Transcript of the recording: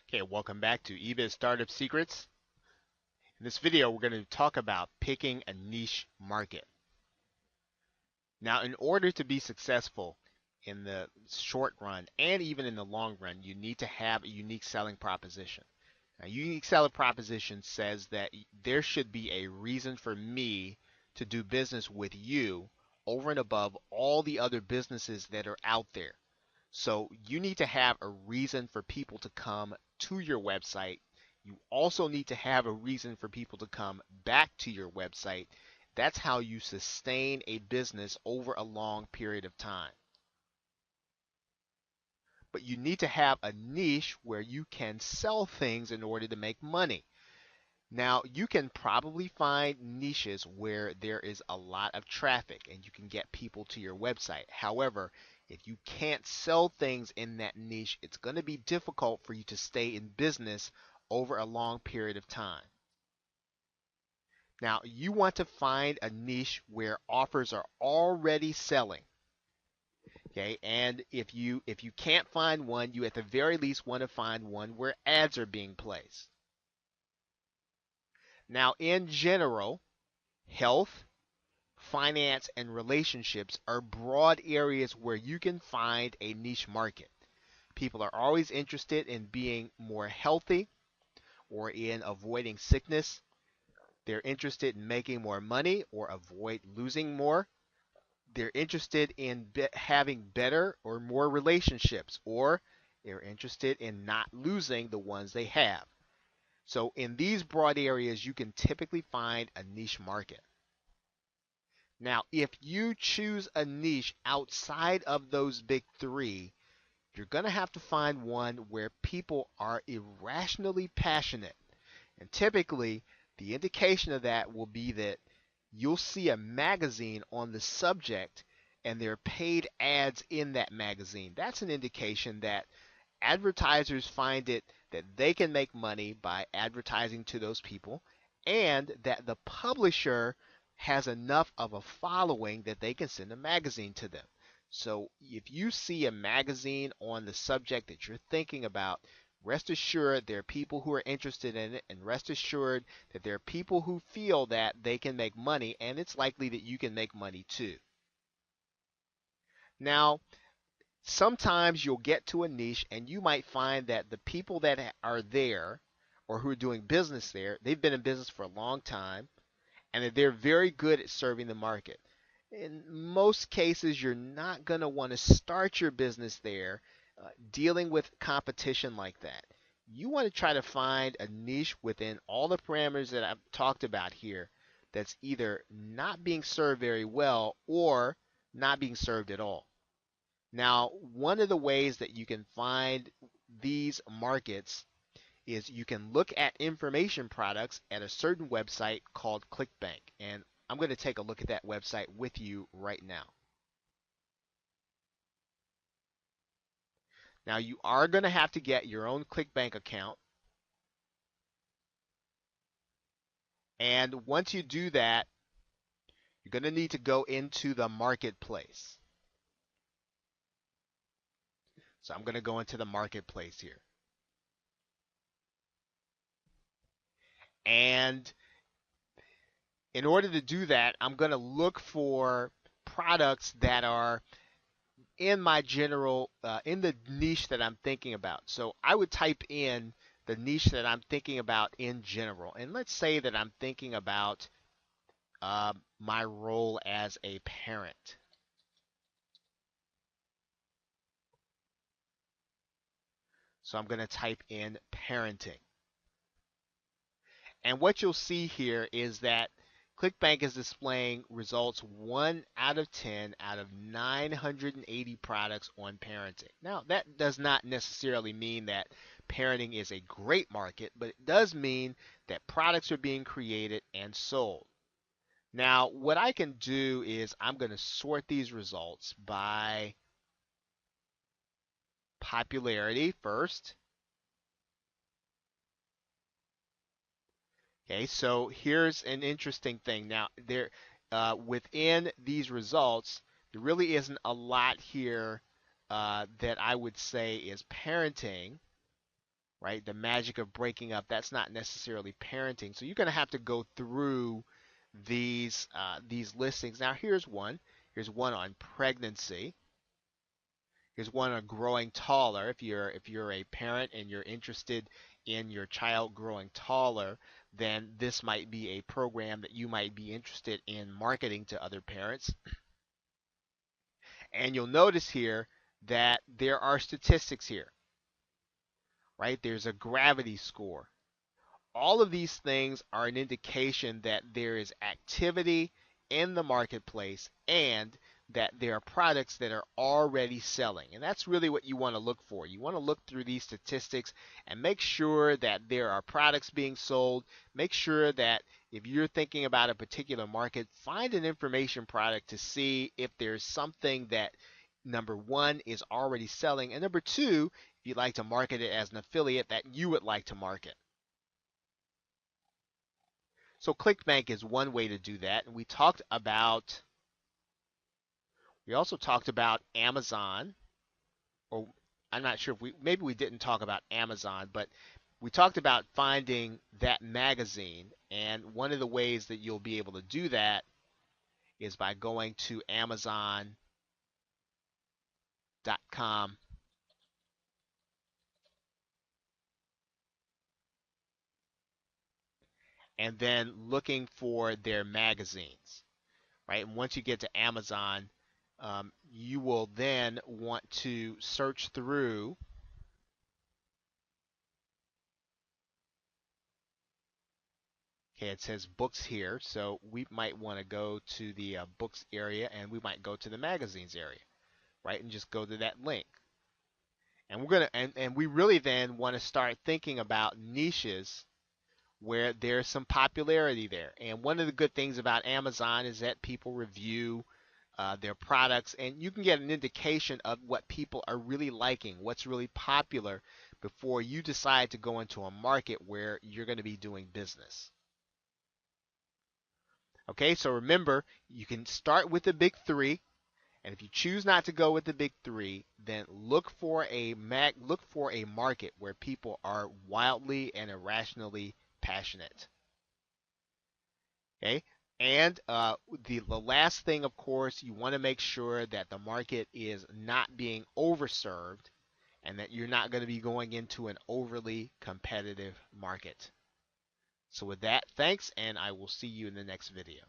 Okay, welcome back to eBiz Startup Secrets. In this video, we're going to talk about picking a niche market. Now, in order to be successful in the short run and even in the long run, you need to have a unique selling proposition. A unique selling proposition says that there should be a reason for me to do business with you over and above all the other businesses that are out there. So you need to have a reason for people to come to your website. You also need to have a reason for people to come back to your website. That's how you sustain a business over a long period of time. But you need to have a niche where you can sell things in order to make money. Now, you can probably find niches where there is a lot of traffic and you can get people to your website. However, if you can't sell things in that niche, it's going to be difficult for you to stay in business over a long period of time. Now, you want to find a niche where offers are already selling. Okay, and if you can't find one, you at the very least want to find one where ads are being placed. Now, in general, health, finance, and relationships are broad areas where you can find a niche market. People are always interested in being more healthy or in avoiding sickness. They're interested in making more money or avoid losing more. They're interested in having better or more relationships, or they're interested in not losing the ones they have. So in these broad areas, you can typically find a niche market. Now, if you choose a niche outside of those big three, you're going to have to find one where people are irrationally passionate. And typically, the indication of that will be that you'll see a magazine on the subject and there are paid ads in that magazine. That's an indication that advertisers find it that they can make money by advertising to those people and that the publisher has enough of a following that they can send a magazine to them. So if you see a magazine on the subject that you're thinking about, rest assured there are people who are interested in it, and rest assured that there are people who feel that they can make money, and it's likely that you can make money too. Now, sometimes you'll get to a niche and you might find that the people that are there or who are doing business there, they've been in business for a long time and that they're very good at serving the market. In most cases, you're not going to want to start your business there dealing with competition like that. You want to try to find a niche within all the parameters that I've talked about here that's either not being served very well or not being served at all. Now, one of the ways that you can find these markets is you can look at information products at a certain website called ClickBank. And I'm going to take a look at that website with you right now. Now, you are going to have to get your own ClickBank account. And once you do that, you're going to need to go into the marketplace. So I'm going to go into the marketplace here. And in order to do that, I'm going to look for products that are in my general in the niche that I'm thinking about. So I would type in the niche that I'm thinking about in general, and let's say that I'm thinking about my role as a parent. So I'm going to type in parenting. And what you'll see here is that ClickBank is displaying results 1 out of 10 out of 980 products on parenting. Now, that does not necessarily mean that parenting is a great market, but it does mean that products are being created and sold. Now, what I can do is I'm going to sort these results by popularity first. Okay, so here's an interesting thing. Now, within these results, there really isn't a lot here that I would say is parenting. right? The magic of breaking up, that's not necessarily parenting. So you're going to have to go through these listings. Now here's one. Here's one on pregnancy. Here's one on growing taller. If you're a parent and you're interested in your child growing taller, then this might be a program that you might be interested in marketing to other parents. And you'll notice here that there are statistics here, right? There's a gravity score. All of these things are an indication that there is activity in the marketplace and that there are products that are already selling. And that's really what you want to look for. You want to look through these statistics and make sure that there are products being sold. Make sure that if you're thinking about a particular market, find an information product to see if there's something that, number one, is already selling, and number two, if you'd like to market it as an affiliate, that you would like to market. So ClickBank is one way to do that. And we also talked about Amazon, or I'm not sure if maybe we didn't talk about Amazon, but we talked about finding that magazine. And one of the ways that you'll be able to do that is by going to Amazon.com and then looking for their magazines, right? And once you get to Amazon, you will then want to search through. Okay, it says books here, so we might want to go to the books area, and we might go to the magazines area, right? And just go to that link. And we're gonna and we really then want to start thinking about niches where there's some popularity there. And one of the good things about Amazon is that people review their products, and you can get an indication of what people are really liking, what's really popular, before you decide to go into a market where you're going to be doing business. Okay, so remember, you can start with the big three, and if you choose not to go with the big three, then look for a market where people are wildly and irrationally passionate. Okay, and the last thing, of course, you want to make sure that the market is not being overserved, and that you're not going to be going into an overly competitive market. So with that, thanks, and I will see you in the next video.